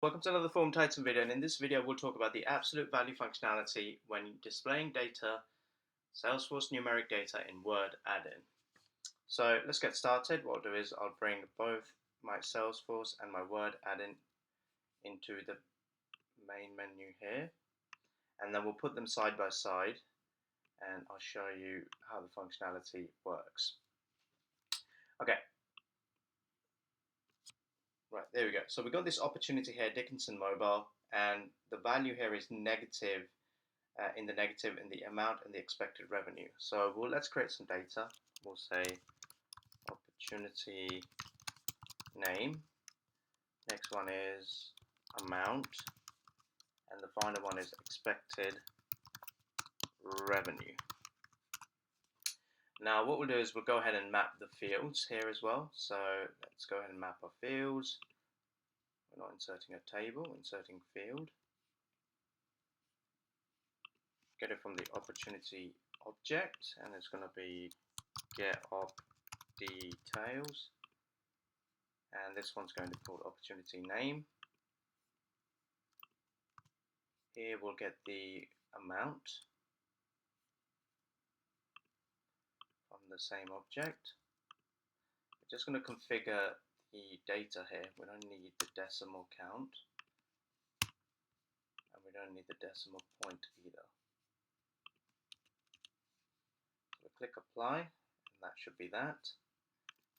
Welcome to another Form Titan video, and in this video we'll talk about the absolute value functionality when displaying data, Salesforce numeric data in Word add-in. So let's get started. What I'll do is I'll bring both my Salesforce and my Word add-in into the main menu here, and then we'll put them side by side and I'll show you how the functionality works. Okay. Right, there we go. So we've got this opportunity here, Dickinson Mobile, and the value here is negative, in the amount and the expected revenue. So let's create some data. We'll say opportunity name. Next one is amount, and the final one is expected revenue. Now what we'll do is we'll go ahead and map the fields here as well. So let's go ahead and map our fields. We're not inserting a table, we're inserting field. Get it from the opportunity object, and it's going to be get op details, and this one's going to be called opportunity name. Here we'll get the amount from the same object. We're just going to configure the data here. We don't need the decimal count, and we don't need the decimal point either. So we click apply, and that should be that.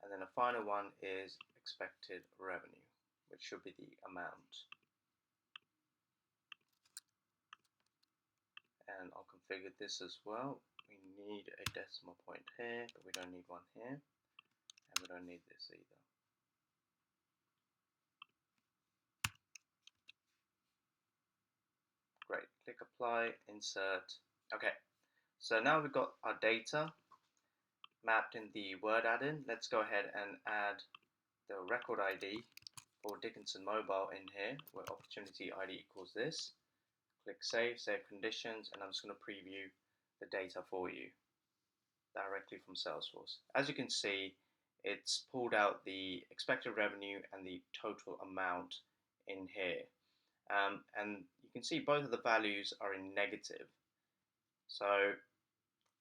And then the final one is expected revenue, which should be the amount. And I'll configure this as well. We need a decimal point here, but we don't need one here, and we don't need this either. Great, click apply, insert. Okay, so now we've got our data mapped in the Word add-in. Let's go ahead and add the record ID for Dickinson Mobile in here, where opportunity ID equals this. Click save, save conditions, and I'm just going to preview the data for you directly from Salesforce. As you can see, it's pulled out the expected revenue and the total amount in here. And you can see both of the values are in negative. So,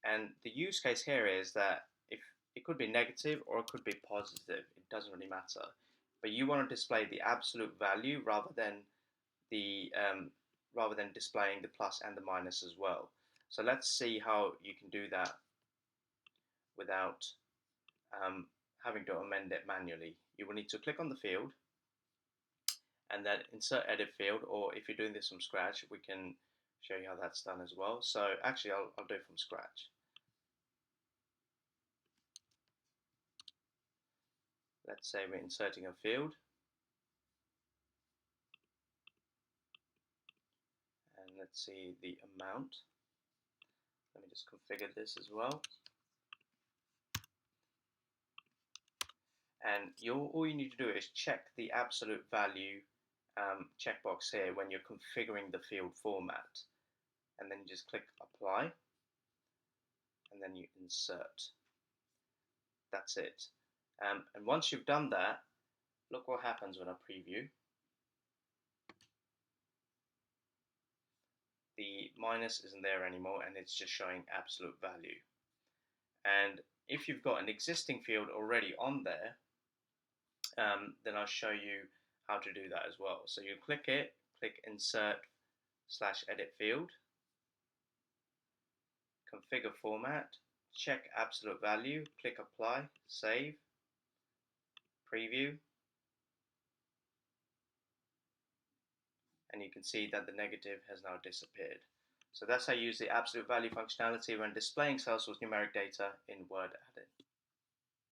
and the use case here is that if it could be negative or it could be positive, it doesn't really matter. But you want to display the absolute value rather than displaying the plus and the minus as well. So let's see how you can do that without having to amend it manually. You will need to click on the field and then insert edit field, or if you're doing this from scratch, we can show you how that's done as well. So actually I'll do it from scratch. Let's say we're inserting a field, and let's see the amount. Let me just configure this as well. And all you need to do is check the absolute value checkbox here when you're configuring the field format, and then you just click apply, and then you insert. That's it. And once you've done that, look what happens when I preview. The minus isn't there anymore, and it's just showing absolute value. And if you've got an existing field already on there, then I'll show you how to do that as well. So you click it, click insert / edit field, configure format, check absolute value, click apply, save, preview, and you can see that the negative has now disappeared. So that's how you use the absolute value functionality when displaying Salesforce numeric data in Word add-in.